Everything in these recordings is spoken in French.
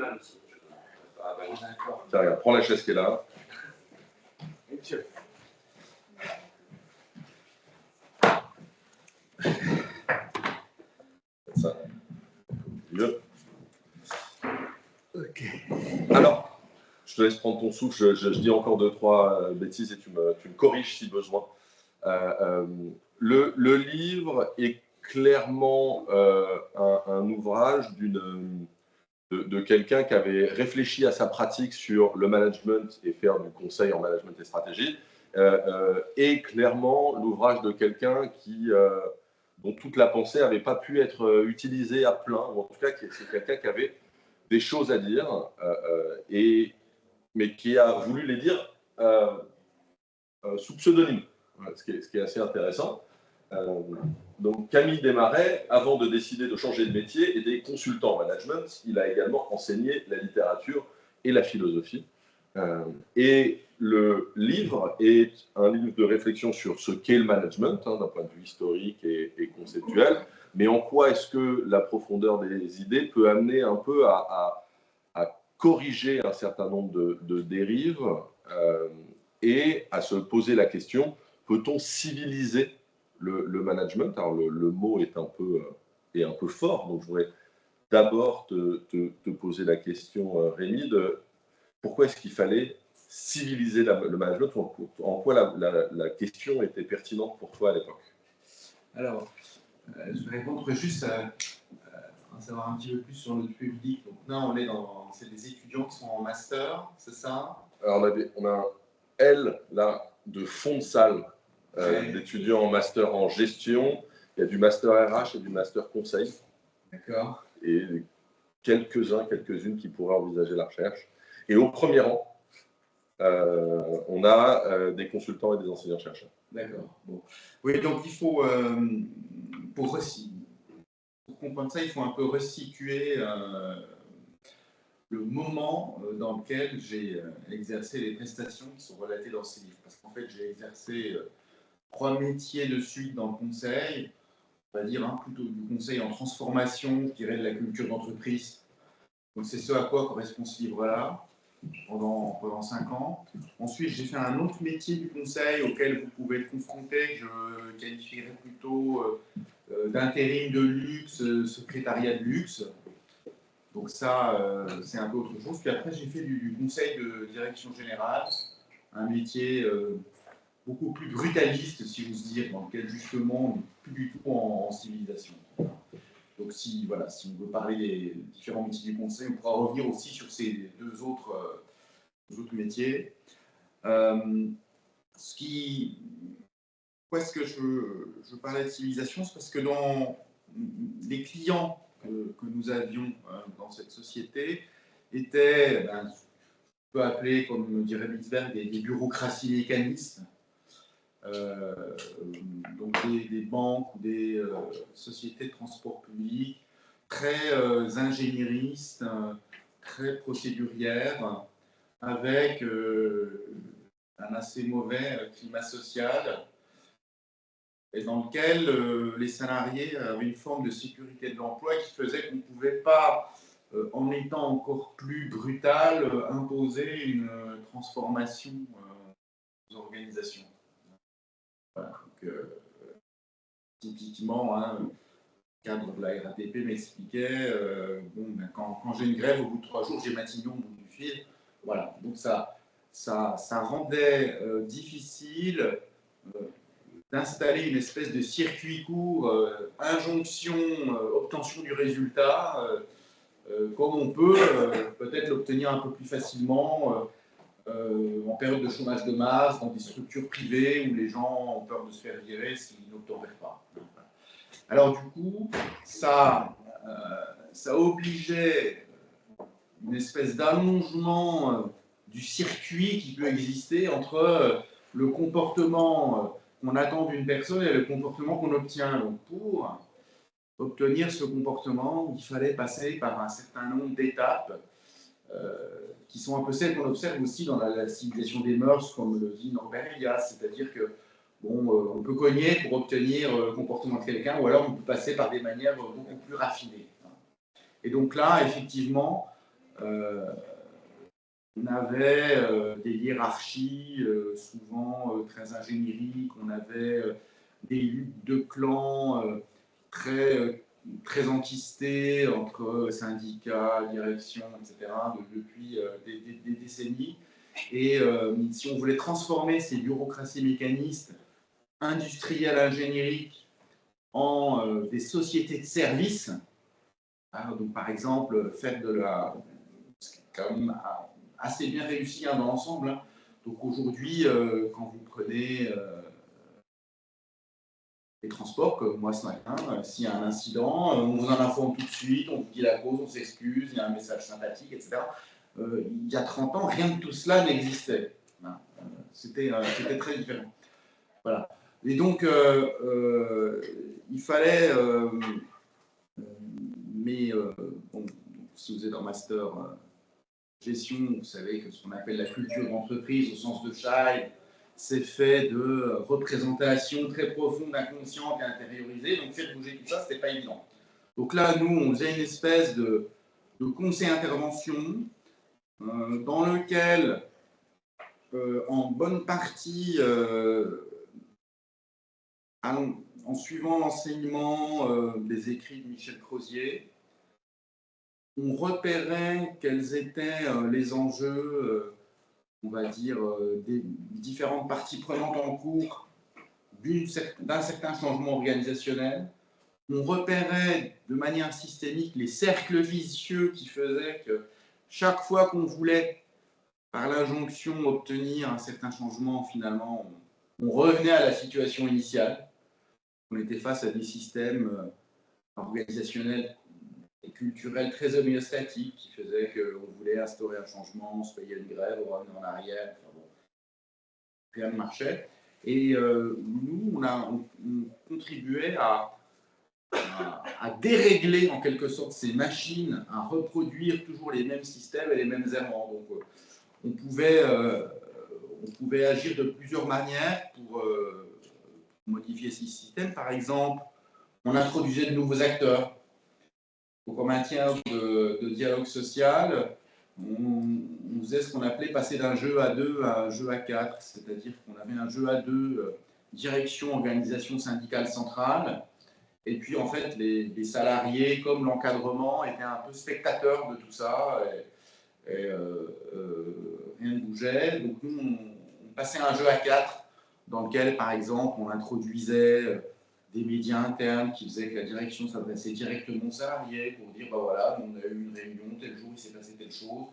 Kahneman aussi. Ah, ben, tiens, regarde, prends la chaise qui est là. Ça. Mieux. Ok. Alors, je te laisse prendre ton souffle. Je dis encore 2-3 bêtises et tu me corriges si besoin. Le livre est clairement un ouvrage de quelqu'un qui avait réfléchi à sa pratique sur le management et faire du conseil en management et stratégie, et clairement l'ouvrage de quelqu'un dont toute la pensée n'avait pas pu être utilisée à plein, ou en tout cas c'est quelqu'un qui avait des choses à dire, mais qui a voulu les dire sous pseudonyme, ce qui est assez intéressant. Donc Camille Desmarais, avant de décider de changer de métier, était consultant en management. Il a également enseigné la littérature et la philosophie. Et le livre est un livre de réflexion sur ce qu'est le management, d'un point de vue historique et conceptuel, mais en quoi est-ce que la profondeur des idées peut amener un peu à corriger un certain nombre de dérives et à se poser la question, peut-on civiliser le management? Alors le mot est un peu fort, donc je voudrais d'abord te poser la question, Rémi, de pourquoi est-ce qu'il fallait civiliser le management, en quoi la question était pertinente pour toi à l'époque? Alors, je vais répondre juste à savoir un petit peu plus sur notre public. Donc là, c'est des étudiants qui sont en master, c'est ça? Alors on a un L là de fond de salle. D'étudiants en master en gestion, il y a du master RH et du master conseil. D'accord. Et quelques-unes qui pourraient envisager la recherche. Et au premier rang, on a des consultants et des enseignants-chercheurs. D'accord. Bon. Oui, donc il faut, pour comprendre ça, il faut un peu resituer le moment dans lequel j'ai exercé les prestations qui sont relatées dans ces livres. Parce qu'en fait, j'ai exercé 3 métiers de suite dans le conseil, on va dire plutôt du conseil en transformation, je dirais de la culture d'entreprise. Donc c'est ce à quoi correspond ce livre-là, pendant 5 ans. Ensuite, j'ai fait un autre métier du conseil auquel vous pouvez être confronté, que je qualifierais plutôt d'intérim de luxe, secrétariat de luxe. Donc ça, c'est un peu autre chose. Puis après, j'ai fait du conseil de direction générale, un métier beaucoup plus brutaliste, si j'ose dire, dans lequel justement on n'est plus du tout en civilisation. Donc si on veut parler des différents métiers du conseil, on pourra revenir aussi sur ces deux autres métiers. Pourquoi est-ce que je parlais de civilisation? C'est parce que dans les clients que nous avions dans cette société étaient, on peut appeler, comme dirait Binsberg, des bureaucraties mécanistes. Donc des banques ou des sociétés de transport public très ingénieristes, très procédurières, avec un assez mauvais climat social, et dans lequel les salariés avaient une forme de sécurité de l'emploi qui faisait qu'on ne pouvait pas, en étant encore plus brutal, imposer une transformation aux organisations. Voilà, donc, typiquement, le cadre de la RATP m'expliquait quand j'ai une grève, au bout de 3 jours, j'ai Matignon au bout du fil. Voilà, donc ça rendait difficile d'installer une espèce de circuit court, injonction, obtention du résultat, comme on peut peut-être l'obtenir un peu plus facilement en période de chômage de masse, dans des structures privées où les gens ont peur de se faire virer s'ils n'obtempèrent pas. Alors du coup, ça obligeait une espèce d'allongement du circuit qui peut exister entre le comportement qu'on attend d'une personne et le comportement qu'on obtient. Donc pour obtenir ce comportement, il fallait passer par un certain nombre d'étapes qui sont un peu celles qu'on observe aussi dans la civilisation des mœurs, comme le dit Norbert Elias, c'est-à-dire que on peut cogner pour obtenir le comportement de quelqu'un, ou alors on peut passer par des manières beaucoup plus raffinées. Et donc là, effectivement, On avait des hiérarchies souvent très ingénieriques, on avait des luttes de clans très enquistées entre syndicats, direction, etc., depuis des décennies. Et si on voulait transformer ces bureaucraties mécanistes industrielles ingénieriques en des sociétés de services, hein, donc par exemple, faire de la... C'est quand même assez bien réussi hein, dans l'ensemble. Hein. Donc aujourd'hui, quand vous prenez les transports, comme moi ce matin, s'il y a un incident, on vous en informe tout de suite, on vous dit la cause, on s'excuse, il y a un message sympathique, etc. Il y a 30 ans, rien de tout cela n'existait. Hein. C'était très différent. Voilà. Et donc, il fallait... bon, si vous êtes en master gestion, vous savez que ce qu'on appelle la culture d'entreprise au sens de Scheib, c'est fait de représentations très profondes, inconscientes et intériorisées. Donc faire bouger tout ça, ce n'était pas évident. Donc là, nous, on faisait une espèce de conseil-intervention dans lequel, en bonne partie, en suivant l'enseignement des écrits de Michel Crozier, on repérait quels étaient les enjeux, on va dire, des différentes parties prenantes en cours d'un certain changement organisationnel. On repérait de manière systémique les cercles vicieux qui faisaient que chaque fois qu'on voulait, par l'injonction, obtenir un certain changement, finalement, on revenait à la situation initiale. On était face à des systèmes organisationnels et culturels très homéostatiques qui faisaient qu'on voulait instaurer un changement, on se payait une grève, on revenait en arrière, enfin bon, rien ne marchait. Et nous, on contribuait à dérégler en quelque sorte ces machines, à reproduire toujours les mêmes systèmes et les mêmes errements. Donc on pouvait agir de plusieurs manières pour modifier ces systèmes. Par exemple, on introduisait de nouveaux acteurs. Donc en matière de dialogue social, on faisait ce qu'on appelait passer d'un jeu à deux à un jeu à quatre, c'est-à-dire qu'on avait un jeu à deux, direction, organisation syndicale centrale, et puis en fait les salariés comme l'encadrement étaient un peu spectateurs de tout ça, et rien ne bougeait. Donc nous, on passait un jeu à quatre, dans lequel par exemple on introduisait des médias internes qui faisaient que la direction s'adressait directement aux salariés pour dire, bah voilà, on a eu une réunion, tel jour il s'est passé telle chose.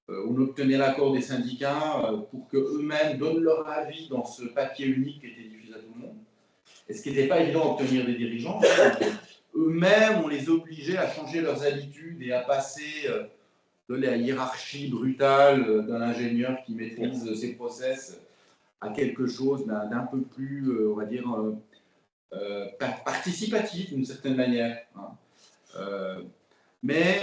On obtenait l'accord des syndicats pour qu'eux-mêmes donnent leur avis dans ce papier unique qui était diffusé à tout le monde. Et ce qui n'était pas évident d'obtenir des dirigeants, eux-mêmes, on les obligeait à changer leurs habitudes et à passer de la hiérarchie brutale d'un ingénieur qui maîtrise ses process à quelque chose d'un peu plus, on va dire, participatif d'une certaine manière. Hein. Mais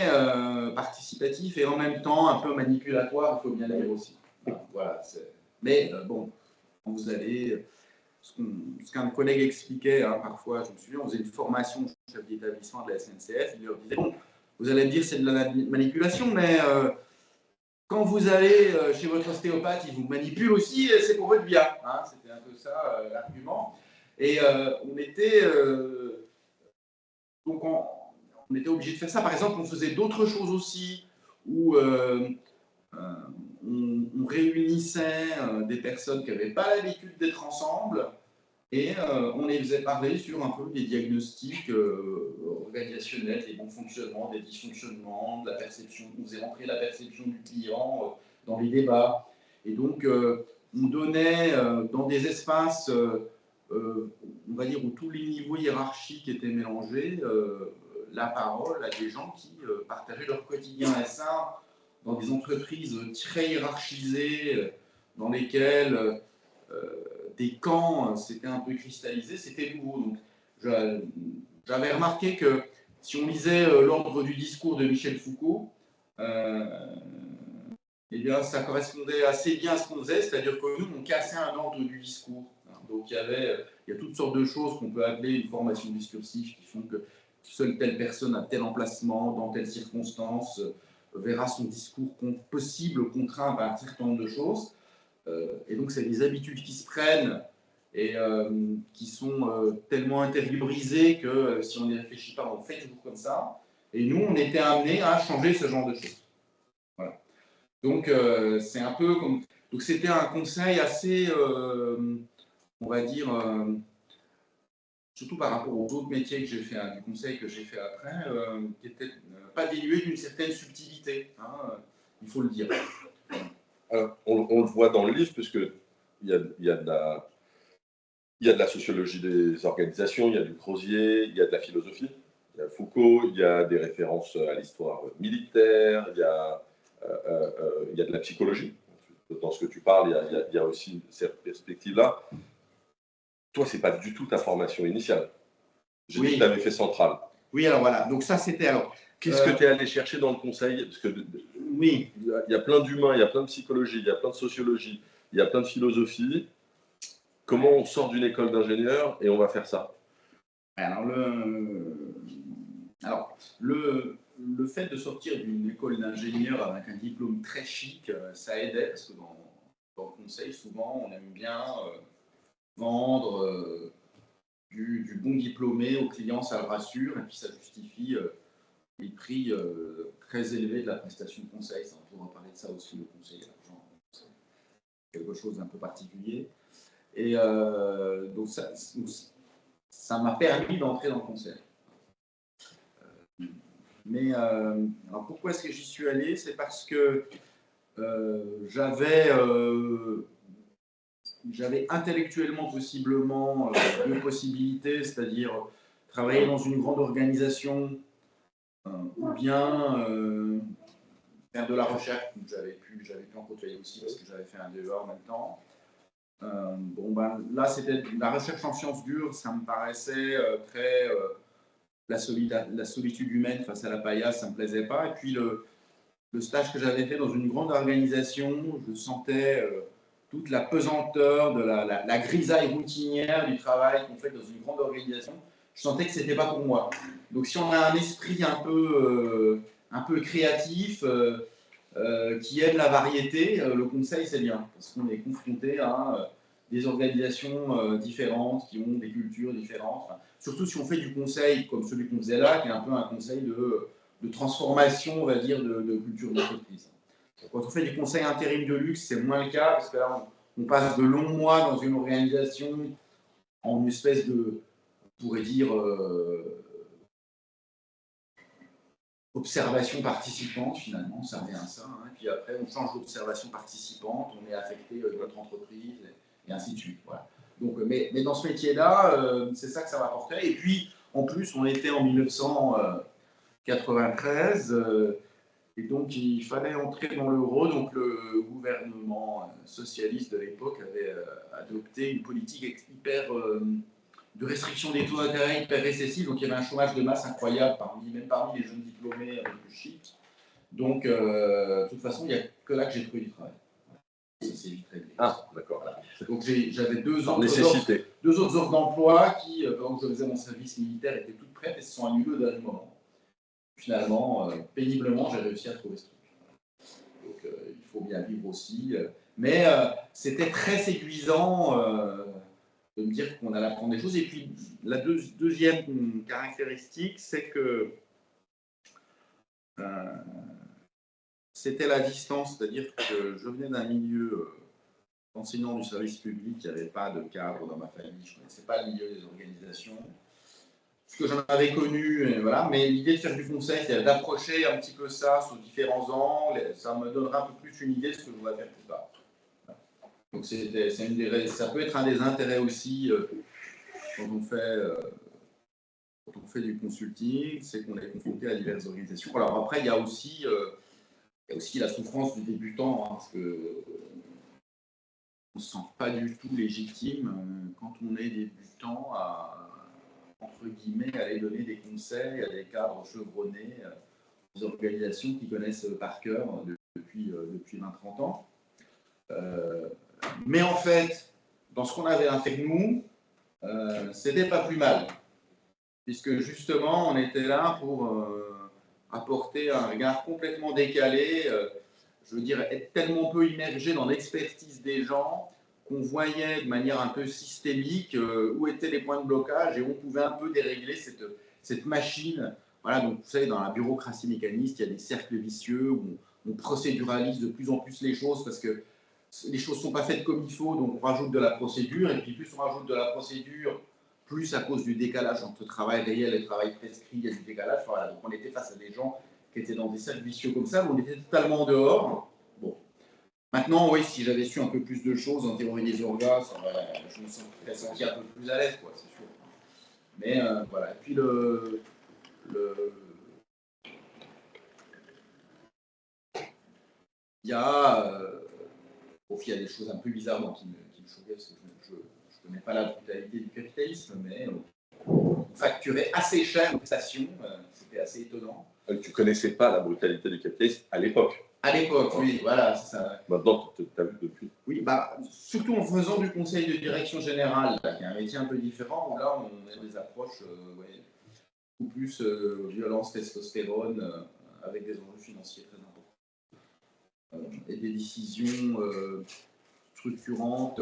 participatif et en même temps un peu manipulatoire, il faut bien le dire aussi. Voilà, mais bon, quand vous allez, ce qu'un collègue expliquait hein, parfois, je me souviens, on faisait une formation au chef d'établissement de la SNCF, il leur disait, bon, vous allez me dire c'est de la manipulation, mais quand vous allez chez votre ostéopathe, il vous manipule aussi, c'est pour votre bien. Hein, c'était un peu ça l'argument. Et on était donc on était obligé de faire ça. Par exemple, on faisait d'autres choses aussi où on réunissait des personnes qui n'avaient pas l'habitude d'être ensemble et on les faisait parler sur un peu des diagnostics organisationnels, des bons fonctionnements, des dysfonctionnements, de la perception. On faisait rentrer la perception du client dans les débats. Et donc, on donnait dans des espaces, on va dire, où tous les niveaux hiérarchiques étaient mélangés, la parole à des gens qui partageaient leur quotidien. Et ça, dans des entreprises très hiérarchisées, dans lesquelles des camps s'étaient un peu cristallisés, c'était nouveau. Donc, j'avais remarqué que si on lisait l'ordre du discours de Michel Foucault, eh bien, ça correspondait assez bien à ce qu'on faisait, c'est-à-dire que nous, on cassait un ordre du discours. Donc, il y a toutes sortes de choses qu'on peut appeler une formation discursive qui font que seule telle personne a tel emplacement, dans telle circonstance, verra son discours possible contraint par un certain nombre de choses. Et donc, c'est des habitudes qui se prennent et qui sont tellement intériorisées que si on n'y réfléchit pas, on fait toujours comme ça. Et nous, on était amenés à changer ce genre de choses. Voilà. Donc, c'est un peu comme... Donc, c'était un conseil assez, on va dire, surtout par rapport aux autres métiers que j'ai fait, du conseil que j'ai fait après, qui n'était pas dénué d'une certaine subtilité, hein, il faut le dire. Alors, on le voit dans le livre, puisqu'il y a, il y a de la... Il y a de la sociologie des organisations, il y a du Crozier, il y a de la philosophie, il y a Foucault, il y a des références à l'histoire militaire, il y a de la psychologie. Dans ce que tu parles, il y a aussi cette perspective-là. Toi, ce n'est pas du tout ta formation initiale. J'ai dit que tu avais fait Centrale. Oui, alors voilà. Donc ça, c'était alors... Qu'est-ce que tu es allé chercher dans le conseil? Parce que oui. Il y a plein d'humains, il y a plein de psychologie, il y a plein de sociologie, il y a plein de philosophie. Comment on sort d'une école d'ingénieur et on va faire ça? Alors, le fait de sortir d'une école d'ingénieur avec un diplôme très chic, ça aidait, parce que dans le conseil, souvent, on aime bien vendre du bon diplômé au client, ça le rassure, et puis ça justifie les prix très élevés de la prestation de conseil. Ça, on pourra parler de ça aussi, le conseil à l'argent. C'est quelque chose d'un peu particulier. Et donc, ça m'a permis d'entrer dans le conseil. Mais alors pourquoi est-ce que j'y suis allé? C'est parce que j'avais intellectuellement possiblement deux possibilités, c'est-à-dire travailler dans une grande organisation ou bien faire de la recherche. J'avais pu en côtoyer aussi parce que j'avais fait un DEA en même temps. Là, c'était la recherche en sciences dures, ça me paraissait très... la solitude humaine face à la paillasse, ça ne me plaisait pas. Et puis, le stage que j'avais fait dans une grande organisation, je sentais toute la pesanteur de la grisaille routinière du travail qu'on fait dans une grande organisation. Je sentais que ce n'était pas pour moi. Donc, si on a un esprit un peu créatif, qui aime la variété, le conseil, c'est bien, parce qu'on est confronté à des organisations différentes, qui ont des cultures différentes. Enfin, surtout si on fait du conseil comme celui qu'on faisait là, qui est un peu un conseil de transformation, on va dire, de culture d'entreprise. Quand on fait du conseil intérim de luxe, c'est moins le cas, parce que là, on passe de longs mois dans une organisation en une espèce de, on pourrait dire, observation participante, finalement, ça revient à ça. Hein. Puis après, on change d'observation participante, on est affecté de notre entreprise, et ainsi de suite. Voilà. Donc, mais dans ce métier-là, c'est ça que ça m'apportait. Et puis, en plus, on était en 1993, et donc il fallait entrer dans l'euro. Donc, le gouvernement socialiste de l'époque avait adopté une politique hyper... de restriction des taux d'intérêt hyper récessive, donc il y avait un chômage de masse incroyable, même parmi les jeunes diplômés les plus chics. Donc, de toute façon, il n'y a que là que j'ai trouvé du travail. Ça s'est vite réglé. Ah, d'accord. Voilà. Donc, j'avais deux autres offres d'emploi qui, pendant que je faisais mon service militaire, étaient toutes prêtes et se sont annulées au dernier moment. Finalement, péniblement, j'ai réussi à trouver ce truc. Donc, il faut bien vivre aussi. Mais c'était très séduisant de me dire qu'on allait apprendre des choses. Et puis, la deuxième caractéristique, c'est que c'était la distance, c'est-à-dire que je venais d'un milieu d'enseignant du service public, il n'y avait pas de cadre dans ma famille, je ne connaissais pas le milieu des organisations. Ce que j'en avais connu, voilà, mais l'idée de faire du conseil, c'est d'approcher un petit peu ça sous différents angles, ça me donnera un peu plus une idée de ce que je voudrais faire plus tard. Donc ça peut être un des intérêts aussi quand on fait du consulting, c'est qu'on est confronté à diverses organisations. Alors après, il y a aussi la souffrance du débutant, hein, parce que on ne se sent pas du tout légitime quand on est débutant à, entre guillemets, aller donner des conseils à des cadres chevronnés, des organisations qui connaissent par cœur depuis 20-30 ans. Mais en fait, dans ce qu'on avait fait nous, c'était pas plus mal. Puisque justement, on était là pour apporter un regard complètement décalé, je veux dire, être tellement peu immergé dans l'expertise des gens qu'on voyait de manière un peu systémique où étaient les points de blocage et on pouvait un peu dérégler cette machine. Voilà, donc vous savez, dans la bureaucratie mécaniste, il y a des cercles vicieux où on procéduralise de plus en plus les choses parce que les choses ne sont pas faites comme il faut, donc on rajoute de la procédure, et puis plus on rajoute de la procédure, plus à cause du décalage entre travail réel et travail prescrit, il y a du décalage. Voilà, donc on était face à des gens qui étaient dans des cercles vicieux comme ça, mais on était totalement en dehors. Bon. Maintenant, oui, si j'avais su un peu plus de choses en théorie des orgas, je me serais senti un peu plus à l'aise, quoi, c'est sûr. Mais voilà. Et puis il y a, il y a des choses un peu bizarres qui me choquaient parce que je ne connais pas la brutalité du capitalisme, mais on facturait assez cher une prestation, c'était assez étonnant. Tu ne connaissais pas la brutalité du capitalisme à l'époque. À l'époque, oui, voilà, c'est ça. Maintenant, tu as vu depuis. Oui, bah, surtout en faisant du conseil de direction générale, là, qui est un métier un peu différent, où là, on a des approches ouais, beaucoup plus violence, testostérone, avec des enjeux financiers très importants. Et des décisions structurantes,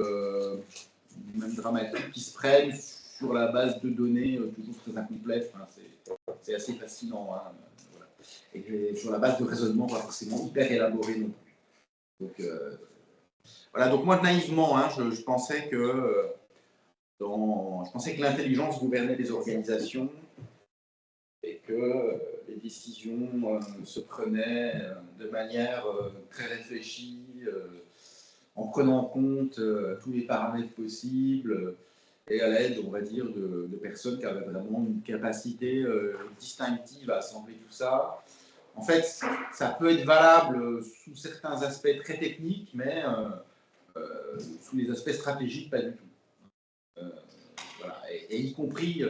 même dramatiques, qui se prennent sur la base de données toujours très incomplètes. Enfin, c'est assez fascinant. Hein, voilà. Et sur la base de raisonnements pas forcément hyper élaborés non plus. Donc, voilà, donc moi, naïvement, hein, je pensais que l'intelligence gouvernait les organisations et que les décisions se prenaient de manière très réfléchie, en prenant en compte tous les paramètres possibles et à l'aide, on va dire, de personnes qui avaient vraiment une capacité distinctive à assembler tout ça. En fait, ça peut être valable sous certains aspects très techniques, mais sous les aspects stratégiques, pas du tout. Voilà. Et y compris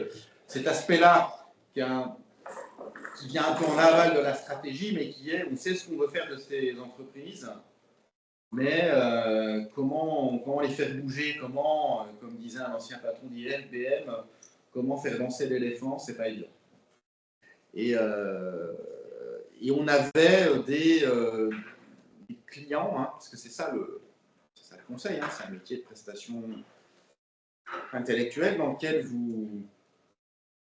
cet aspect-là qui vient un peu en aval de la stratégie, mais qui est, on sait ce qu'on veut faire de ces entreprises, mais comment les faire bouger, comment, comme disait un ancien patron d'IFBM, comment faire danser l'éléphant, c'est pas évident. Et on avait des clients, hein, parce que c'est ça le conseil, hein, c'est un métier de prestation intellectuelle dans lequel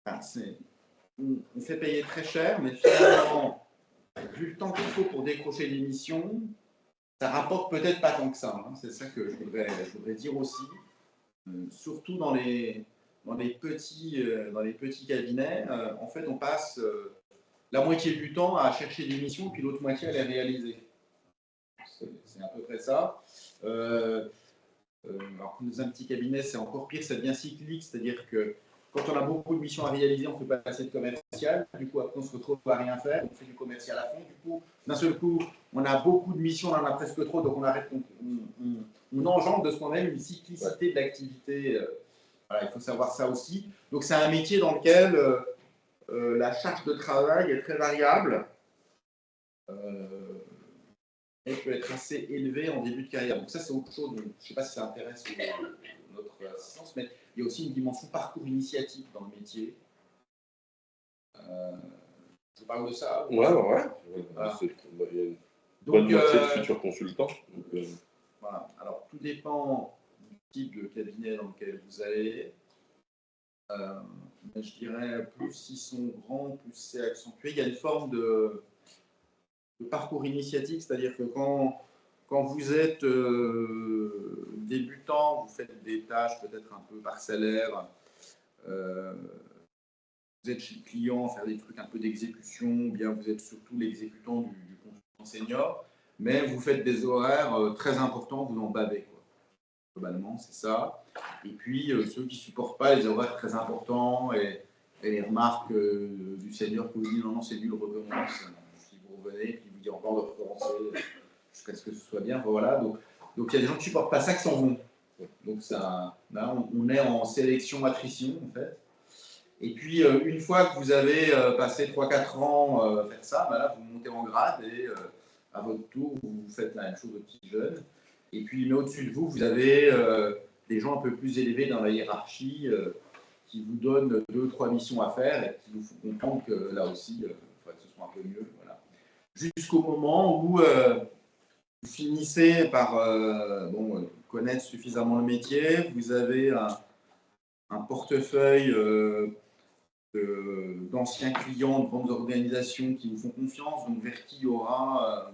on fait payer très cher, mais finalement, vu le temps qu'il faut pour décrocher des missions, ça rapporte peut-être pas tant que ça. Hein. C'est ça que je voudrais dire aussi. Surtout dans les petits cabinets, en fait, on passe la moitié du temps à chercher des missions, puis l'autre moitié à les réaliser. C'est à peu près ça. Alors, dans un petit cabinet, c'est encore pire, ça devient cyclique, c'est-à-dire que quand on a beaucoup de missions à réaliser, on ne fait pas assez de commercial. Du coup, après, on se retrouve à rien faire. On fait du commercial à fond. Du coup, d'un seul coup, on a beaucoup de missions, on en a presque trop, donc on arrête. On engendre de ce qu'on aime une cyclicité de l'activité. Voilà, il faut savoir ça aussi. Donc, c'est un métier dans lequel la charge de travail est très variable. Elle peut être assez élevée en début de carrière. Donc ça, c'est autre chose. Je ne sais pas si ça intéresse notre assistance, mais il y a aussi une dimension parcours initiatique dans le métier. Je parle de ça. Ouais. Voilà. Il y a une bonne moitié de futurs consultants. Voilà. Alors, tout dépend du type de cabinet dans lequel vous allez. Mais je dirais, plus ils sont grands, plus c'est accentué. Il y a une forme de parcours initiatique, c'est-à-dire que quand vous êtes débutant, vous faites des tâches peut-être un peu parcellaires, vous êtes chez le client, faire des trucs un peu d'exécution, ou bien vous êtes surtout l'exécutant du consultant senior, mais vous faites des horaires très importants, vous en bavez, quoi. Globalement, c'est ça. Et puis, ceux qui ne supportent pas les horaires très importants et les remarques du senior qui vous dit non, c'est nul, recommence. Si vous revenez, puis vous dit encore de recommencer jusqu'à ce que ce soit bien. Voilà. Donc il y a des gens qui ne supportent pas ça qui s'en vont. Donc ça, là, on est en sélection-attrition, en fait. Et puis, une fois que vous avez passé 3-4 ans faire ça, ben là, vous montez en grade et à votre tour, vous faites la même chose aux petits jeunes. Et puis, mais au-dessus de vous, vous avez des gens un peu plus élevés dans la hiérarchie qui vous donnent 2-3 missions à faire et qui vous font comprendre que là aussi, il faudrait que ce soit un peu mieux. Voilà. Jusqu'au moment où vous finissez par connaître suffisamment le métier, vous avez un portefeuille d'anciens clients, de grandes organisations qui vous font confiance, donc vers qui il y aura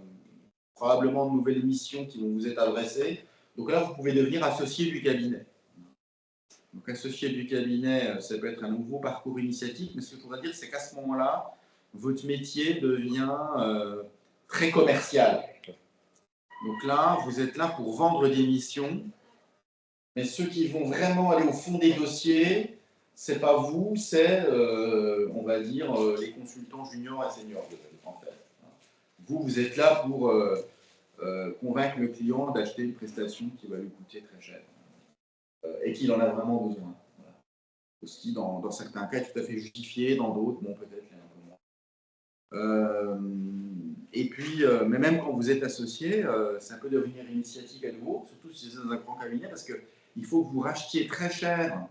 probablement de nouvelles missions qui vont vous être adressées. Donc là, vous pouvez devenir associé du cabinet. Donc associé du cabinet, ça peut être un nouveau parcours initiatique, mais ce qu'il faudra dire, c'est qu'à ce moment-là, votre métier devient très commercial. Donc là, vous êtes là pour vendre des missions, mais ceux qui vont vraiment aller au fond des dossiers, c'est pas vous, c'est, on va dire, les consultants juniors et seniors, en fait. Vous êtes là pour convaincre le client d'acheter une prestation qui va lui coûter très cher et qu'il en a vraiment besoin. Voilà. Aussi, dans certains cas, tout à fait justifié, dans d'autres, bon, peut-être un peu moins. Et puis, mais même quand vous êtes associé, ça peut devenir initiatique à nouveau, surtout si c'est dans un grand cabinet, parce qu'il faut que vous rachetiez très cher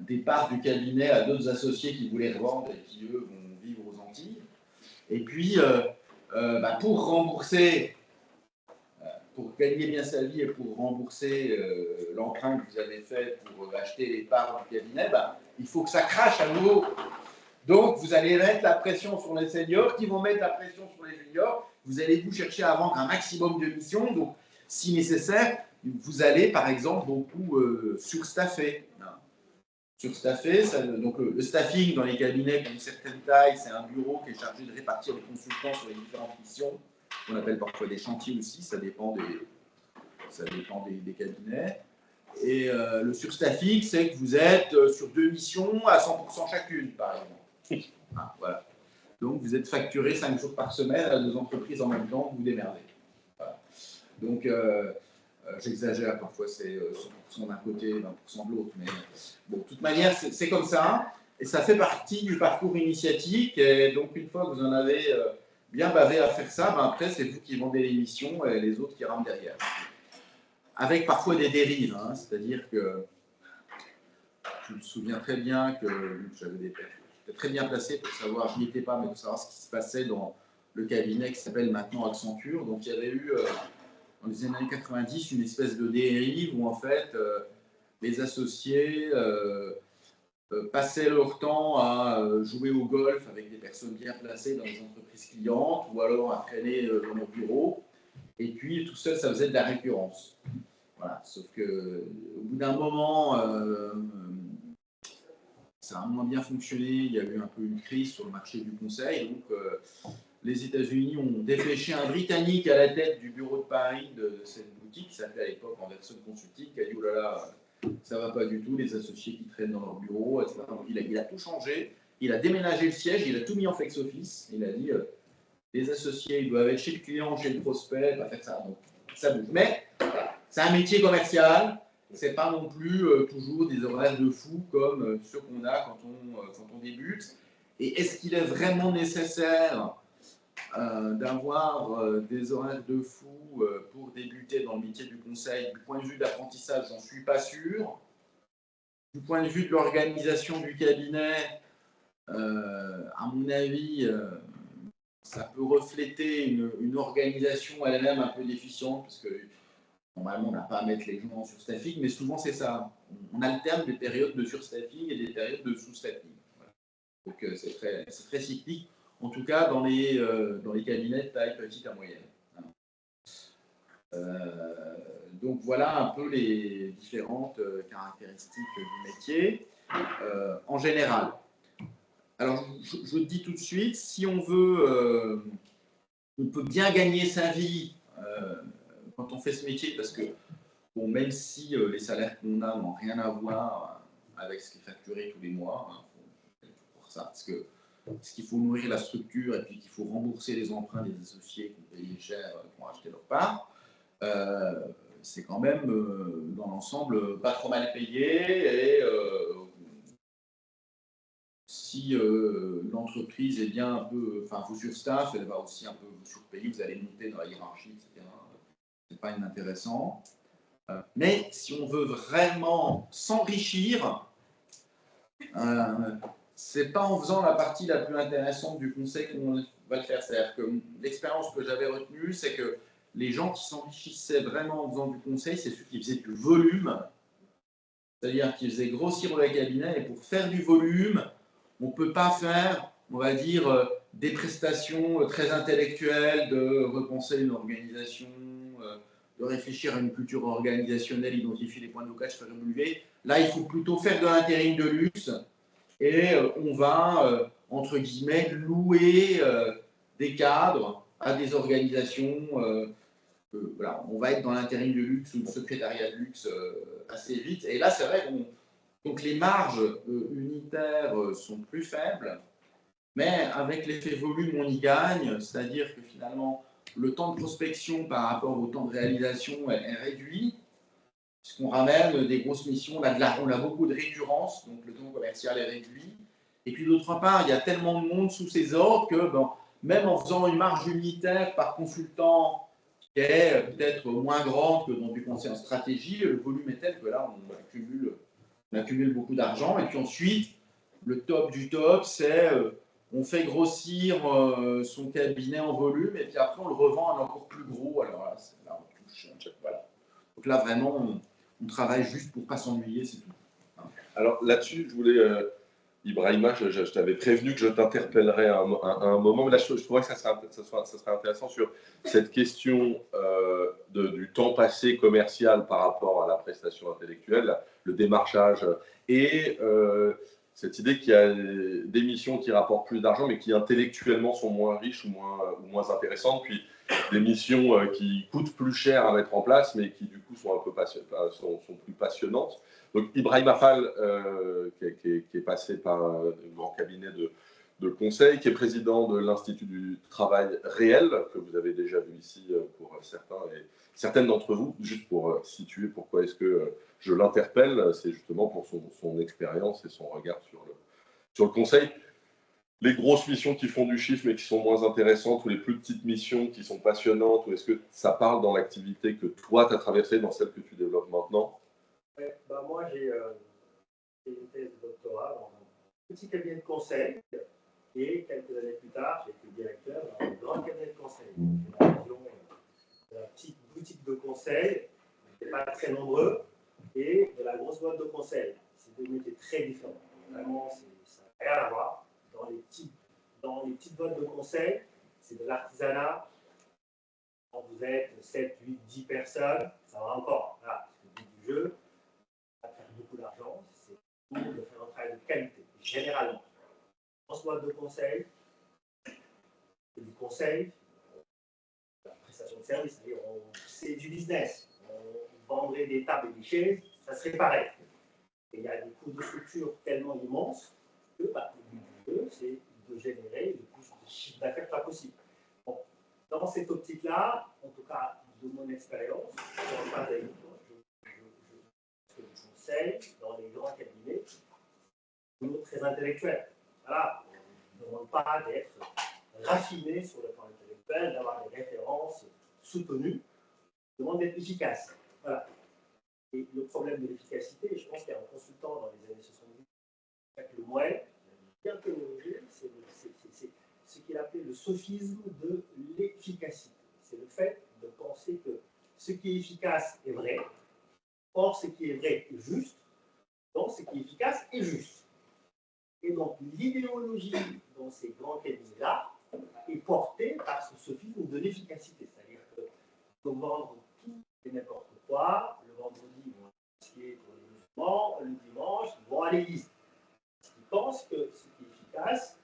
des parts du cabinet à d'autres associés qui vous les revendent et qui, eux, vont vivre aux Antilles. Et puis, pour rembourser, pour gagner bien sa vie et pour rembourser l'emprunt que vous avez fait pour acheter les parts du cabinet, il faut que ça crache à nouveau. Donc, vous allez mettre la pression sur les seniors qui vont mettre la pression sur les juniors. Vous allez vous chercher à vendre un maximum de missions. Donc, si nécessaire, vous allez, par exemple, beaucoup surstaffer. Surstaffer, donc le staffing dans les cabinets d'une certaine taille, c'est un bureau qui est chargé de répartir les consultants sur les différentes missions. On appelle parfois des chantiers aussi, ça dépend des cabinets. Et le surstaffing, c'est que vous êtes sur 2 missions à 100% chacune, par exemple. Voilà. Donc, vous êtes facturé 5 jours par semaine à 2 entreprises en même temps, vous vous démerdez. Voilà. Donc, j'exagère, parfois c'est 100% d'un côté, 20% de l'autre, mais bon, de toute manière, c'est comme ça, et ça fait partie du parcours initiatique, et donc une fois que vous en avez bien bavé à faire ça, après c'est vous qui vendez les missions et les autres qui rament derrière. Avec parfois des dérives, c'est-à-dire que je me souviens très bien que j'étais très bien placé pour savoir, je n'y étais pas, mais pour savoir ce qui se passait dans le cabinet qui s'appelle maintenant Accenture. Donc il y avait eu dans les années 90 une espèce de dérive où en fait les associés passaient leur temps à jouer au golf avec des personnes bien placées dans les entreprises clientes ou alors à traîner dans leur bureau. Et puis tout seul, ça faisait de la récurrence. Voilà. Sauf qu'au bout d'un moment, ça a moins bien fonctionné. Il y a eu un peu une crise sur le marché du conseil. Donc, les États-Unis ont dépêché un Britannique à la tête du bureau de Paris de cette boutique, qui s'appelait à l'époque Anderson Consulting, qui a dit « Oh là là, ça va pas du tout, les associés qui traînent dans leur bureau, etc. » Donc, il a tout changé. Il a déménagé le siège, il a tout mis en flex office. Il a dit les associés, ils doivent être chez le client, chez le prospect, pas faire ça. Donc, ça bouge. Mais c'est un métier commercial. C'est pas non plus toujours des horaires de fou comme ceux qu'on a quand on débute. Et est-ce qu'il est vraiment nécessaire d'avoir des horaires de fou pour débuter dans le métier du conseil? Du point de vue de l'apprentissage, j'en suis pas sûr. Du point de vue de l'organisation du cabinet, à mon avis, ça peut refléter une organisation elle-même un peu déficiente, parce que normalement, on n'a pas à mettre les gens en surstaffing, mais souvent c'est ça. On alterne des périodes de surstaffing et des périodes de sous-staffing. Voilà. Donc c'est très cyclique, en tout cas dans les cabinets de taille petite à moyenne. Donc voilà un peu les différentes caractéristiques du métier en général. Alors je le dis tout de suite, si on peut bien gagner sa vie quand on fait ce métier, parce que bon, même si les salaires qu'on a n'ont rien à voir avec ce qui est facturé tous les mois, pour ça, parce qu'il faut nourrir la structure et puis qu'il faut rembourser les emprunts des associés qui ont payé cher pour acheter leur part, c'est quand même dans l'ensemble pas trop mal payé. Et si l'entreprise est bien un peu, enfin vous surstaff, elle va aussi un peu vous surpayer, vous allez monter dans la hiérarchie, etc. C'est pas inintéressant. Mais si on veut vraiment s'enrichir, c'est pas en faisant la partie la plus intéressante du conseil qu'on va le faire. C'est-à-dire que l'expérience que j'avais retenue, c'est que les gens qui s'enrichissaient vraiment en faisant du conseil, c'est ceux qui faisaient du volume, c'est-à-dire qui faisaient grossir le cabinet. Et pour faire du volume, on ne peut pas faire, on va dire, des prestations très intellectuelles, de repenser une organisation, de réfléchir à une culture organisationnelle, identifier les points de blocage, faire évoluer. Là, il faut plutôt faire de l'intérim de luxe et on va, entre guillemets, louer des cadres à des organisations. Voilà, on va être dans l'intérim de luxe ou le secrétariat de luxe assez vite. Et là, c'est vrai donc les marges unitaires sont plus faibles, mais avec l'effet volume, on y gagne. C'est-à-dire que finalement, le temps de prospection par rapport au temps de réalisation est réduit, puisqu'on ramène des grosses missions. On a beaucoup de récurrence, donc le temps commercial est réduit. Et puis d'autre part, il y a tellement de monde sous ces ordres que même en faisant une marge unitaire par consultant qui est peut-être moins grande que dans du conseil en stratégie, le volume est tel que là, on accumule beaucoup d'argent. Et puis ensuite, le top du top, c'est on fait grossir son cabinet en volume et puis après, on le revend à un encore plus gros. Alors là on touche. Voilà. Donc là, vraiment, on travaille juste pour ne pas s'ennuyer, c'est tout. Alors là-dessus, je voulais, Ibrahima, je t'avais prévenu que je t'interpellerais à un moment, mais là je trouvais que ça serait intéressant sur cette question du temps passé commercial par rapport à la prestation intellectuelle, le démarchage, et cette idée qu'il y a des missions qui rapportent plus d'argent, mais qui intellectuellement sont moins riches ou moins intéressantes, puis des missions qui coûtent plus cher à mettre en place, mais qui du coup sont sont plus passionnantes. Donc Ibrahim Afal, qui est passé par un grand cabinet de conseil, qui est président de l'Institut du travail réel, que vous avez déjà vu ici pour certains et certaines d'entre vous, juste pour situer pourquoi est-ce que je l'interpelle, c'est justement pour son expérience et son regard sur le conseil. Les grosses missions qui font du chiffre mais qui sont moins intéressantes, ou les plus petites missions qui sont passionnantes, ou est-ce que ça parle dans l'activité que toi tu as traversée, dans celle que tu développes maintenant? Ouais, moi, j'ai fait une thèse de doctorat dans un petit cabinet de conseil et quelques années plus tard, j'ai été directeur d'un grand cabinet de conseil. J'ai la vision de la petite boutique de conseil, on n'était pas très nombreux, et de la grosse boîte de conseil. C'est deux métiers très différents. Vraiment, ça n'a rien à voir. Dans les petites boîtes de conseil, c'est de l'artisanat. Quand vous êtes 7, 8, 10 personnes, ça va encore. Voilà, c'est le but du jeu. Faire beaucoup d'argent, c'est de faire un travail de qualité, généralement. En ce boîte de conseil, c'est du conseil, la prestation de service, c'est du business. On vendrait des tables et des chaises, ça serait pareil. Et il y a des coûts de structure tellement immenses que le but du jeu, c'est de générer le plus de chiffre d'affaires pas possible. Bon, dans cette optique-là, en tout cas de mon expérience, du conseil dans les grands cabinets, très intellectuel. Voilà, on ne demande pas d'être raffiné sur le plan intellectuel, d'avoir des références soutenues, on demande d'être efficace. Voilà. Et le problème de l'efficacité, je pense qu'il y a un consultant dans les années 70, Jacques Lemoyne, bien théorisé, c'est ce qu'il appelait le sophisme de l'efficacité. C'est le fait de penser que ce qui est efficace est vrai, or ce qui est vrai est juste, donc ce qui est efficace est juste. Et donc l'idéologie dans ces grands cabinets-là est portée par ce sophisme de l'efficacité. C'est-à-dire que faut vendre tout et n'importe quoi. Le vendredi, ils vont aller pour les musulmans. Le dimanche, ils vont à l'église. Ils pensent que ce qui est efficace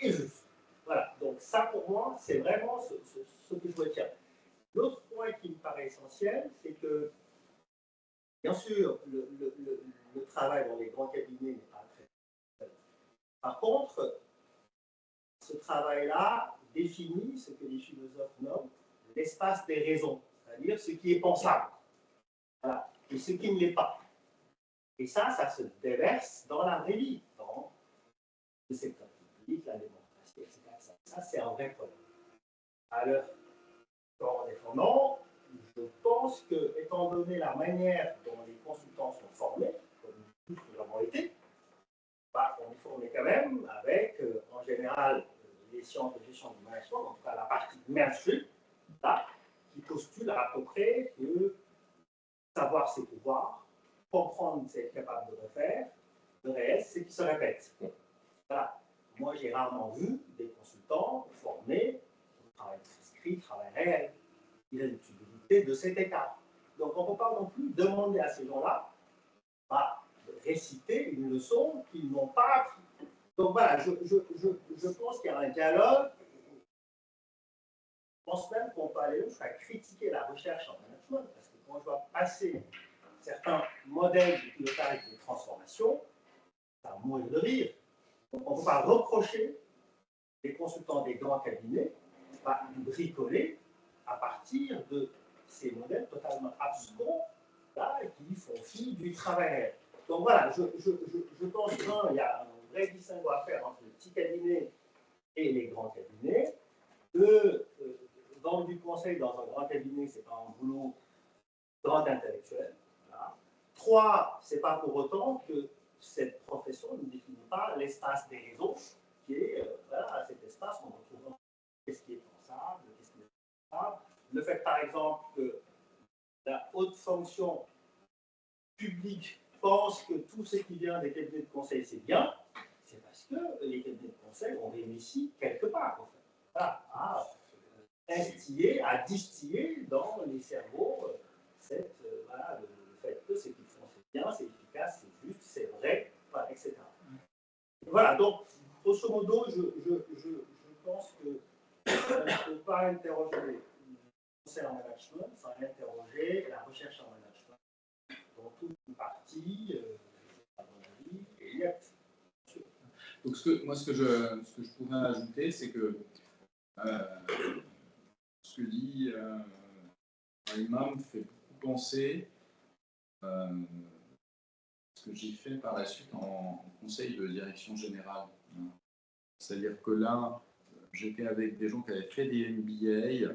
est juste. Voilà. Donc ça, pour moi, c'est vraiment ce que je retiens. L'autre point qui me paraît essentiel, c'est que, bien sûr, le travail dans les grands cabinets n'est pas très... Par contre, ce travail-là définit ce que les philosophes nomment l'espace des raisons, c'est-à-dire ce qui est pensable, voilà, et ce qui ne l'est pas. Et ça se déverse dans la vraie vie, dans le secteur public, la démocratie, etc. Ça, c'est un vrai problème. Alors, en défendant, je pense que, étant donné la manière dont les consultants sont formés, comme nous l'avons été, bah, on est formé quand même avec, en général, les sciences de gestion du management, en tout cas la partie mainstream, là, qui postule à peu près que savoir ses pouvoirs, comprendre c'est être capable de refaire, le réel, c'est qu'il se répète. Voilà. Moi, j'ai rarement vu des consultants formés au travail prescrit, travail réel. Il y a une utilité de cet écart. Donc, on ne peut pas non plus demander à ces gens-là de réciter une leçon qu'ils n'ont pas appris. Donc, voilà, je pense qu'il y a un dialogue. Je pense même qu'on peut aller jusqu'à critiquer la recherche en management, parce que quand je vois passer certains modèles de pilotage de transformation, ça va mourir de rire. Donc, on ne peut pas reprocher les consultants des grands cabinets de bricoler à partir de ces modèles totalement abscons là, qui font fi du travail. Donc voilà, je pense qu'il y a un vrai distinguo à faire entre les petits cabinets et les grands cabinets. Vendre du conseil dans un grand cabinet, ce n'est pas un boulot grand intellectuel. Voilà. 3, ce n'est pas pour autant que cette profession ne définit pas l'espace des réseaux, qui est voilà, cet espace où on retrouve qu'est-ce qui est pensable, qu'est-ce qui est pensable. Le fait, par exemple, que la haute fonction publique pense que tout ce qui vient des cabinets de conseil, c'est bien, c'est parce que les cabinets de conseil ont réussi quelque part, en fait. Voilà, à instiller, à distiller dans les cerveaux voilà, le fait que ce qu'ils font, c'est bien, c'est efficace, c'est juste, c'est vrai, voilà, etc. Voilà, donc, grosso modo, je pense que on ne peut pas interroger le conseil en management sans interroger la recherche en management. Dans toute une partie, à mon avis, et net. Donc, ce que je pourrais ajouter, c'est que ce que dit Imam me fait beaucoup penser ce que j'ai fait par la suite en conseil de direction générale. C'est-à-dire que là, j'étais avec des gens qui avaient fait des MBA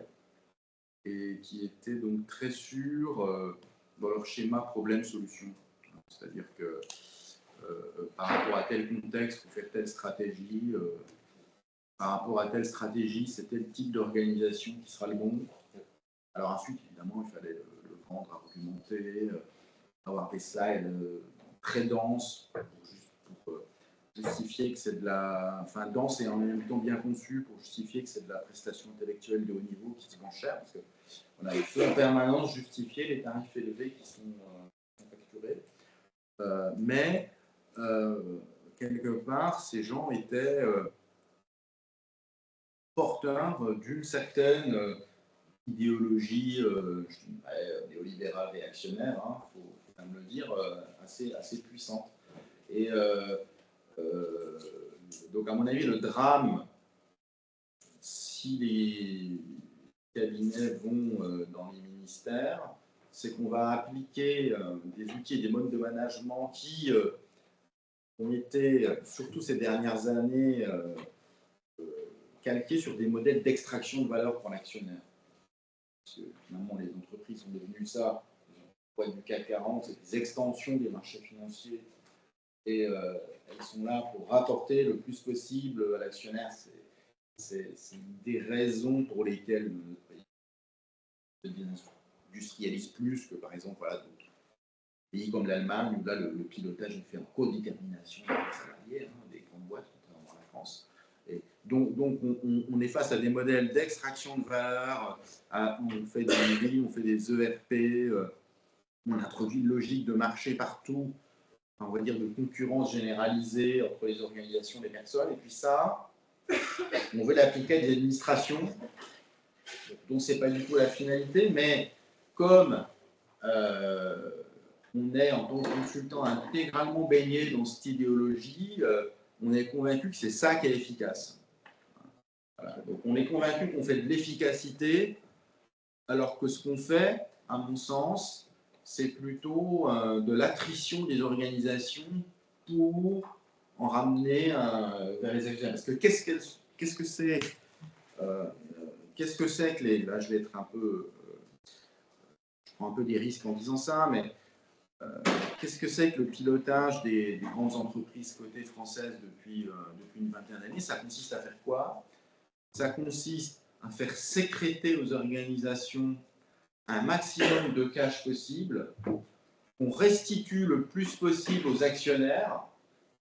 et qui étaient donc très sûrs dans leur schéma problème-solution. C'est-à-dire que par rapport à tel contexte, vous faites telle stratégie, par rapport à telle stratégie, c'est tel type d'organisation qui sera le bon. Alors ensuite, évidemment, il fallait le vendre, argumenter, avoir des slides très denses pour justifier que c'est de la... Enfin, dense et en même temps bien conçu pour justifier que c'est de la prestation intellectuelle de haut niveau qui se vend cher, parce qu'on a fait en permanence justifier les tarifs élevés qui sont facturés. Mais, quelque part, ces gens étaient porteurs d'une certaine idéologie, je dirais, néolibérale réactionnaire, il faut quand même le dire, assez puissante. Et donc, à mon avis, le drame, si les cabinets vont dans les ministères, c'est qu'on va appliquer des outils et des modes de management qui ont été, surtout ces dernières années, calqués sur des modèles d'extraction de valeur pour l'actionnaire. Parce que finalement, les entreprises sont devenues ça. Du CAC 40, c'est des extensions des marchés financiers. Et elles sont là pour rapporter le plus possible à l'actionnaire. C'est des raisons pour lesquelles notre pays industrialise plus que, par exemple, voilà, d'autres pays comme l'Allemagne, où là, le pilotage est fait en codétermination des salariés, des grandes boîtes, contrairement à la France. Et donc on est face à des modèles d'extraction de valeur, on fait des ERP, on fait des ERP, on introduit une logique de marché partout, on va dire de concurrence généralisée entre les organisations des personnes, et puis ça, on veut l'appliquer à des administrations dont ce n'est pas du tout la finalité, mais comme on est en tant que consultant intégralement baigné dans cette idéologie, on est convaincu que c'est ça qui est efficace. Voilà. Donc on est convaincu qu'on fait de l'efficacité, alors que ce qu'on fait, à mon sens, c'est plutôt de l'attrition des organisations pour en ramener vers les actionnaires. Parce que qu'est-ce que c'est que les... Là, je vais être un peu... je prends un peu des risques en disant ça, mais qu'est-ce que c'est que le pilotage des grandes entreprises cotées françaises depuis une vingtaine d'années? Ça consiste à faire quoi? Ça consiste à faire sécréter aux organisations un maximum de cash possible, qu'on restitue le plus possible aux actionnaires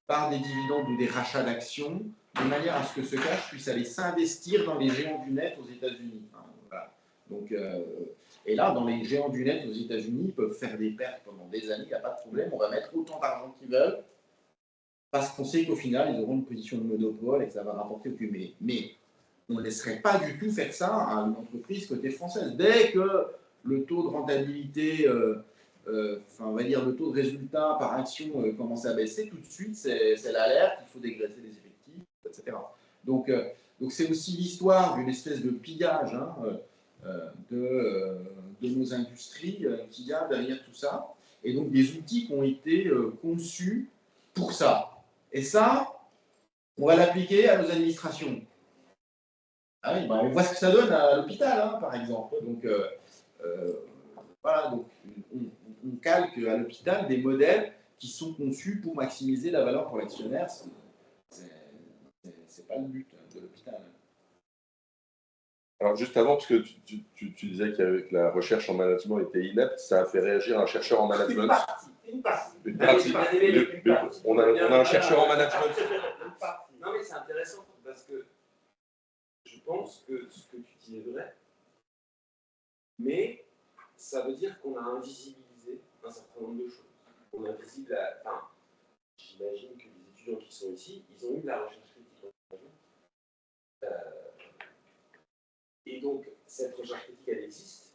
par des dividendes ou des rachats d'actions, de manière à ce que ce cash puisse aller s'investir dans les géants du net aux États-Unis. Voilà. Donc, et là, dans les géants du net aux États-Unis, ils peuvent faire des pertes pendant des années, il n'y a pas de problème, on va mettre autant d'argent qu'ils veulent, parce qu'on sait qu'au final, ils auront une position de monopole et que ça va rapporter au plus. Mais on ne laisserait pas du tout faire ça à une entreprise cotée française. Dès que le taux de rentabilité, on va dire le taux de résultat par action commence à baisser, tout de suite, c'est l'alerte, il faut dégraisser les effectifs, etc. Donc c'est aussi l'histoire d'une espèce de pillage de nos industries qu'il y a derrière tout ça, et donc des outils qui ont été conçus pour ça. Et ça, on va l'appliquer à nos administrations. Ah oui, on voit ce que ça donne à l'hôpital, par exemple. Donc, voilà, donc on calque à l'hôpital des modèles qui sont conçus pour maximiser la valeur pour l'actionnaire. C'est pas le but de l'hôpital. Alors, juste avant, parce que tu disais qu'avec la recherche en management était inepte, ça a fait réagir un chercheur en management. Une partie. On a un chercheur en management. Non, mais c'est intéressant parce que je pense que ce que tu dis est vrai, mais ça veut dire qu'on a invisibilisé un certain nombre de choses. On a invisible, enfin, j'imagine que les étudiants qui sont ici, ils ont eu de la recherche critique en management. Et donc, cette recherche critique, elle existe,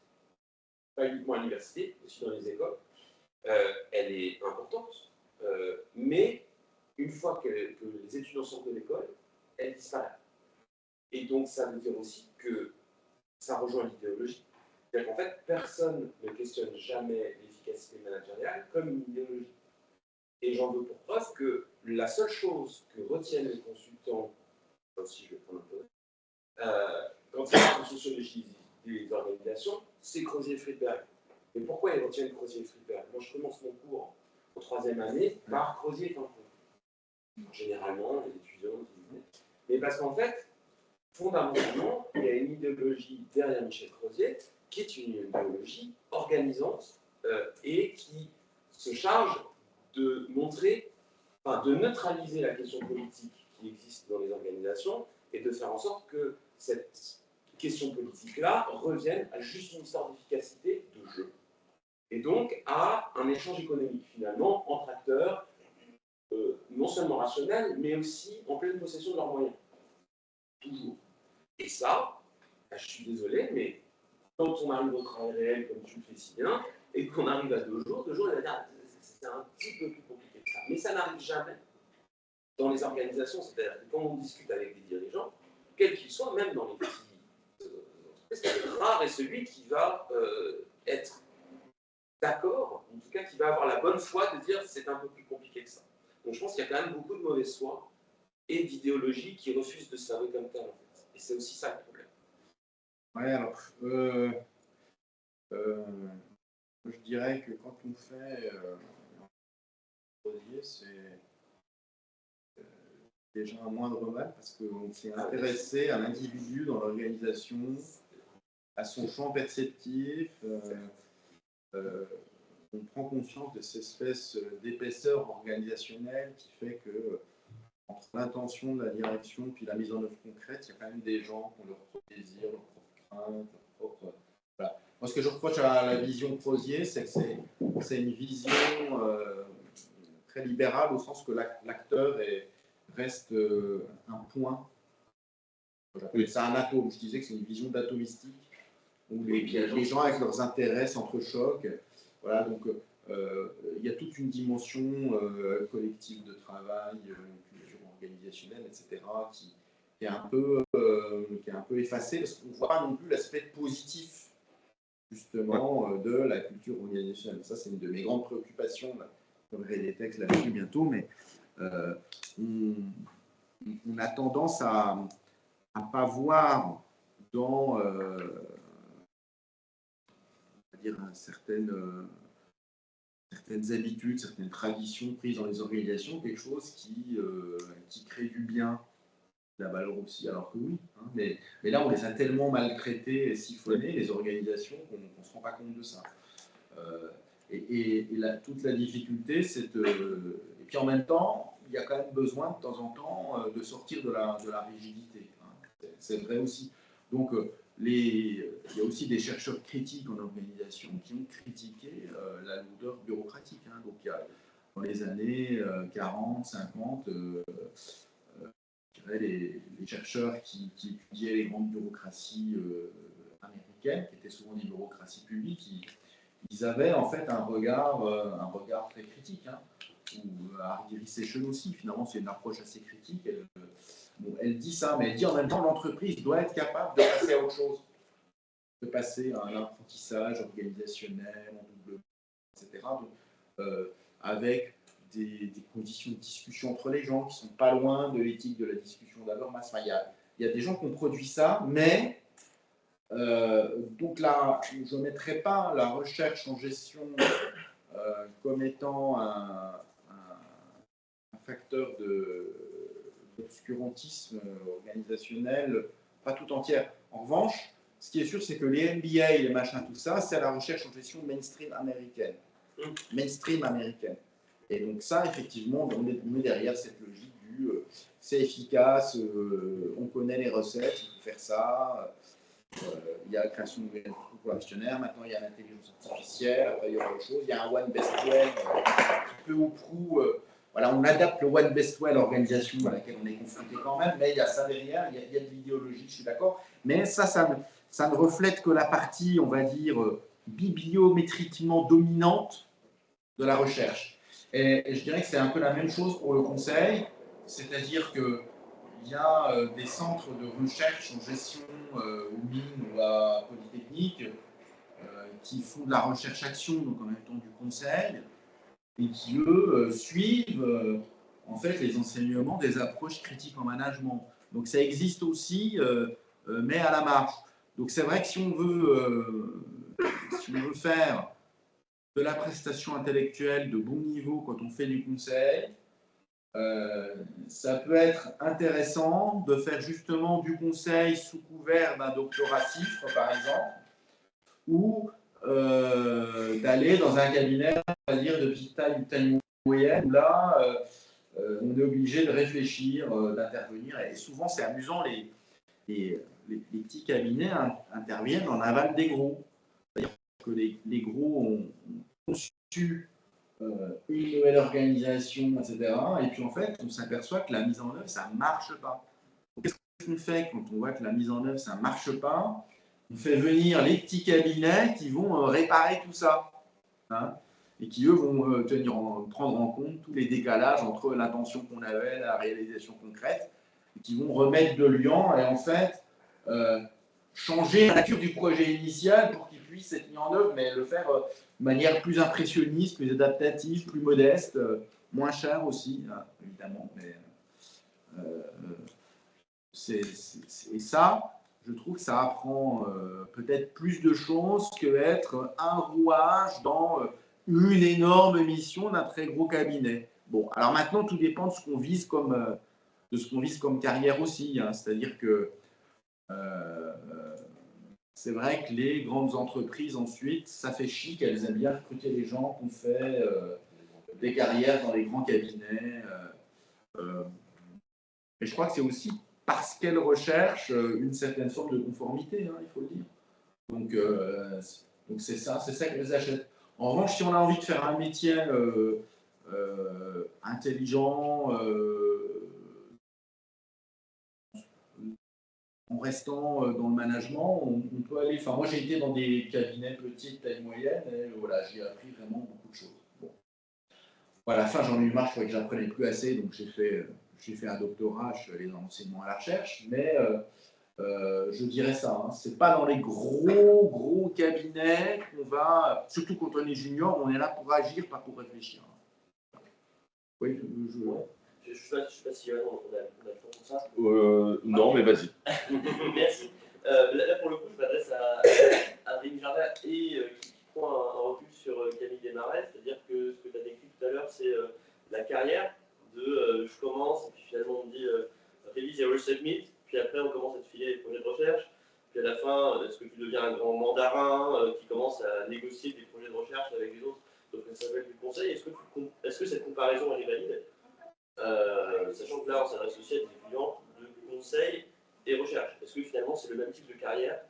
pas uniquement à l'université, aussi dans les écoles. Elle est importante, mais une fois que les étudiants sortent de l'école, elle disparaît. Et donc, ça veut dire aussi que ça rejoint l'idéologie. C'est-à-dire qu'en fait, personne ne questionne jamais l'efficacité managériale comme une idéologie. Et j'en veux pour preuve que la seule chose que retiennent les consultants, là aussi je vais prendre un peu, quand ils parlent de sociologie des organisations, c'est Crozier-Friedberg. Mais pourquoi ils retiennent Crozier-Friedberg? Moi, je commence mon cours en 3e année par Crozier et Cancun. Généralement, les étudiants disent. Mais parce qu'en fait, fondamentalement, il y a une idéologie derrière Michel Crozier qui est une idéologie organisante et qui se charge de montrer, enfin, de neutraliser la question politique qui existe dans les organisations et de faire en sorte que cette question politique-là revienne à juste une histoire d'efficacité de jeu. Et donc à un échange économique, finalement, entre acteurs, non seulement rationnels, mais aussi en pleine possession de leurs moyens. Toujours. Et ça, je suis désolé, mais quand on arrive au travail réel, comme tu le fais si bien, et qu'on arrive à 2 jours, il va dire c'est un petit peu plus compliqué que ça. Mais ça n'arrive jamais dans les organisations. C'est-à-dire que quand on discute avec des dirigeants, quels qu'ils soient, même dans les petits entreprises, c'est rare est celui qui va être d'accord, en tout cas qui va avoir la bonne foi de dire c'est un peu plus compliqué que ça. Donc je pense qu'il y a quand même beaucoup de mauvaise foi et d'idéologie qui refusent de se servir comme tel, en fait. Et c'est aussi ça le problème. Ouais, alors, je dirais que quand on fait Crozier, c'est déjà un moindre mal parce qu'on s'est intéressé à l'individu dans l'organisation, à son champ perceptif. On prend conscience de cette espèce d'épaisseur organisationnelle qui fait que entre l'intention de la direction puis la mise en œuvre concrète, il y a quand même des gens qui ont leur propre désir, leur propre crainte, leur propre... Voilà. Moi, ce que je reproche à la vision Crozier, c'est que c'est une vision très libérale au sens que l'acteur reste un point. J'appelle ça un atome. Je disais que c'est une vision d'atomistique où les gens avec leurs intérêts s'entrechoquent. Voilà, donc il y a toute une dimension collective de travail, une culture organisationnelle, etc., qui est un peu effacée parce qu'on ne voit pas non plus l'aspect positif justement de la culture organisationnelle. Ça, c'est une de mes grandes préoccupations. Je ferai des textes là-dessus bientôt, mais on a tendance à ne pas voir dans certaines certaines habitudes, certaines traditions prises dans les organisations, quelque chose qui crée du bien, de la valeur aussi, alors que oui. Hein, mais là, on les a tellement maltraités et siphonnés, les organisations, qu'on ne se rend pas compte de ça. Toute la difficulté, c'est de... Et puis en même temps, il y a quand même besoin de temps en temps de sortir de la rigidité. Hein. C'est vrai aussi. Donc, il y a aussi des chercheurs critiques en organisation qui ont critiqué la lourdeur bureaucratique. Hein. Donc, il y a, dans les années 40, 50, les chercheurs qui étudiaient les grandes bureaucraties américaines, qui étaient souvent des bureaucraties publiques, ils avaient en fait un regard très critique. Hein. Ou Hardy Reichenau aussi, finalement, c'est une approche assez critique. Elle dit ça, mais elle dit en même temps l'entreprise doit être capable de passer à autre chose, de passer à un apprentissage organisationnel, en double, etc. Donc, avec des conditions de discussion entre les gens qui ne sont pas loin de l'éthique de la discussion d'Habermas. Enfin, il y a des gens qui ont produit ça, mais donc là, je ne mettrai pas la recherche en gestion comme étant un facteur d'obscurantisme organisationnel, pas tout entière. En revanche, ce qui est sûr, c'est que les MBA, les machins, tout ça, c'est la recherche en gestion mainstream américaine. Mainstream américaine. Et donc ça, effectivement, on est derrière cette logique du c'est efficace, on connaît les recettes, il faut faire ça. Il y a la création de nouvelles groupes pour l'actionnaire, maintenant il y a l'intelligence artificielle, après il y aura autre chose, il y a un One Best Well, peu ou prou, voilà, on adapte le One Best Well à l'organisation à laquelle on est confronté quand même, mais il y a ça derrière, il y a de l'idéologie, je suis d'accord, mais ça ne reflète que la partie, on va dire, bibliométriquement dominante de la recherche. Et je dirais que c'est un peu la même chose pour le conseil, c'est-à-dire que il y a des centres de recherche en gestion aux mines ou à Polytechnique qui font de la recherche-action, donc en même temps du conseil, et qui, eux, suivent en fait les enseignements des approches critiques en management. Donc ça existe aussi, mais à la marge. Donc c'est vrai que si on veut faire de la prestation intellectuelle de bon niveau quand on fait du conseil, ça peut être intéressant de faire justement du conseil sous couvert d'un doctorat CIFRE, par exemple, ou d'aller dans un cabinet, on va dire, de petite taille ou taille moyenne, où là, on est obligé de réfléchir, d'intervenir. Et souvent, c'est amusant, les petits cabinets interviennent en aval des gros. C'est-à-dire que les gros ont conçu une nouvelle organisation, etc. Et puis en fait, on s'aperçoit que la mise en œuvre, ça ne marche pas. Qu'est-ce qu'on fait quand on voit que la mise en œuvre, ça ne marche pas? On fait venir les petits cabinets qui vont réparer tout ça. Hein, et qui, eux, vont prendre en compte tous les décalages entre l'intention qu'on avait et la réalisation concrète, et qui vont remettre de liant et en fait changer la nature du projet initial pour qu'il puisse être mis en œuvre, mais le faire de manière plus impressionniste, plus adaptative, plus modeste, moins cher aussi, hein, évidemment. Mais, et ça, je trouve que ça apprend peut-être plus de choses qu'être un rouage dans une énorme mission d'un très gros cabinet. Bon, alors maintenant, tout dépend de ce qu'on vise comme carrière aussi. Hein, c'est-à-dire que c'est vrai que les grandes entreprises, ensuite, ça fait chic, elles aiment bien recruter les gens qui ont fait des carrières dans les grands cabinets. Et je crois que c'est aussi parce qu'elles recherchent une certaine forme de conformité, hein, il faut le dire. Donc c'est ça qu'elles achètent. En revanche, si on a envie de faire un métier intelligent, en restant dans le management, on peut aller. Enfin, moi, j'ai été dans des cabinets petits, de taille moyenne, et voilà, j'ai appris vraiment beaucoup de choses. Bon. Bon, à la fin, j'en ai eu marre, je croyais que j'apprenais plus assez, donc j'ai fait un doctorat, je suis allé dans l'enseignement à la recherche, mais je dirais ça. Hein, c'est pas dans les gros cabinets qu'on va, surtout quand on est junior, on est là pour agir, pas pour réfléchir. Oui, Je ne sais pas si on a le temps pour ça. Non, mais vas-y. Merci. Là, pour le coup, je m'adresse à Rémi Jardin et qui prend un recul sur Camille Desmarais, c'est-à-dire que ce que en mandarin, qui commence à négocier des projets de recherche avec les autres, donc ça s'appelle du conseil. Est-ce que cette comparaison elle est valide, sachant que là on s'adresse aussi à des étudiants de conseil et recherche? Est-ce que finalement c'est le même type de carrière,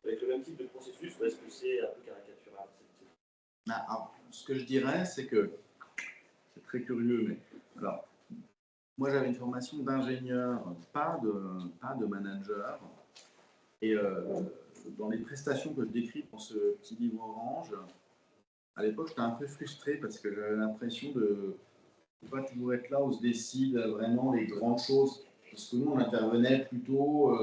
avec le même type de processus, ou est-ce que c'est un peu caricatural? Alors, ce que je dirais, c'est que c'est très curieux, mais alors, moi j'avais une formation d'ingénieur, pas de manager, et dans les prestations que je décris dans ce petit livre orange, à l'époque j'étais un peu frustré parce que j'avais l'impression de ne pas toujours être là où se décident vraiment les grandes choses, parce que nous on intervenait plutôt.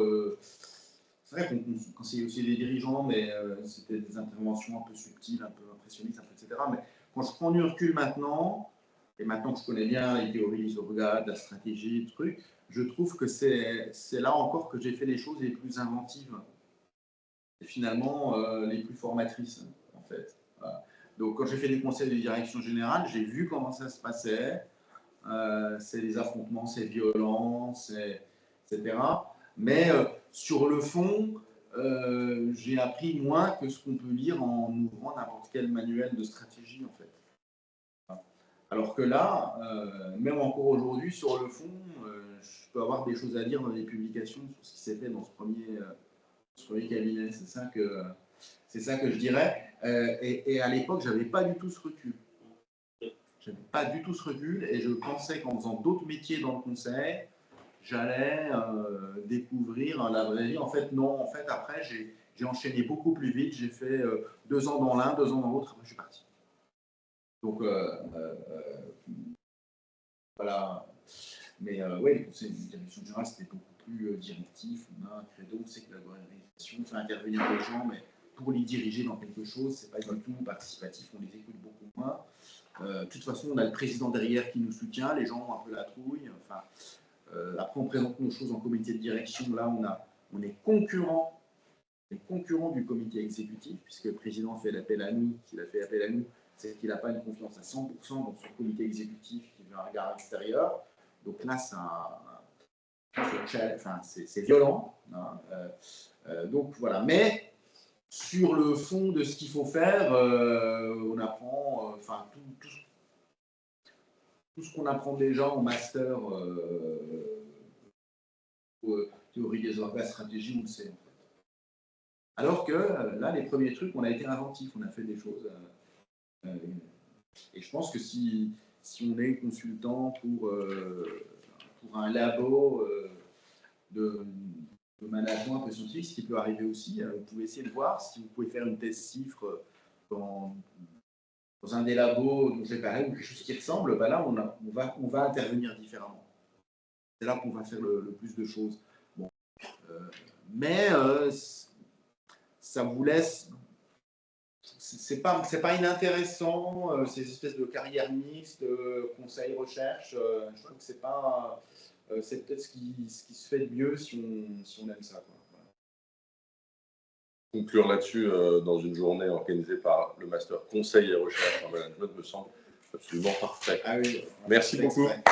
C'est vrai qu'on conseillait aussi des dirigeants, mais c'était des interventions un peu subtiles, un peu impressionnistes, etc. Mais quand je prends du recul maintenant, et maintenant que je connais bien les théories, les organes, la stratégie, le truc, je trouve que c'est là encore que j'ai fait les choses les plus inventives et finalement les plus formatrices, en fait. Voilà. Donc quand j'ai fait des conseils de direction générale, j'ai vu comment ça se passait. C'est les affrontements, c'est violent, etc. Mais sur le fond, j'ai appris moins que ce qu'on peut lire en ouvrant n'importe quel manuel de stratégie, en fait. Alors que là, même encore aujourd'hui, sur le fond, je peux avoir des choses à dire dans les publications sur ce qui s'est fait dans ce premier cabinet. C'est ça que je dirais. Et à l'époque, je n'avais pas du tout ce recul. Je n'avais pas du tout ce recul et je pensais qu'en faisant d'autres métiers dans le conseil, j'allais découvrir la vraie vie. En fait, non. En fait, après, j'ai enchaîné beaucoup plus vite. J'ai fait 2 ans dans l'un, 2 ans dans l'autre. Après, je suis parti. Donc, voilà. Mais oui, le conseil de direction générale, c'était beaucoup plus directif. On a un credo, c'est que la organisation fait intervenir les gens, mais pour les diriger dans quelque chose, c'est pas du tout participatif. On les écoute beaucoup moins. De toute façon, on a le président derrière qui nous soutient. Les gens ont un peu la trouille. Enfin, après, on présente nos choses en comité de direction. Là, on est concurrent du comité exécutif, puisque le président fait l'appel à nous. S'il a fait appel à nous, c'est qu'il n'a pas une confiance à 100% dans son comité exécutif qui veut un regard extérieur. Donc là, c'est violent. Hein. Donc voilà. Mais sur le fond de ce qu'il faut faire, on apprend, tout ce qu'on apprend déjà en master théorie des organes, stratégie, on le sait en fait. Alors que là, les premiers trucs, on a été inventifs, on a fait des choses. Et je pense que si on est consultant pour un labo de management un peu scientifique, ce qui peut arriver aussi, vous pouvez essayer de voir si vous pouvez faire une thèse chiffre dans un des labos dont j'ai parlé ou quelque chose qui ressemble, ben là, on va intervenir différemment. C'est là qu'on va faire le plus de choses. Bon. Mais ça vous laisse... C'est pas inintéressant, ces espèces de carrières mixtes, conseil, recherche. Je trouve que c'est pas... c'est peut-être ce qui se fait de mieux si on aime ça. Quoi. Voilà. Conclure là-dessus dans une journée organisée par le Master Conseil et Recherche en Management me semble absolument parfait. Ah oui, merci beaucoup. Exprès.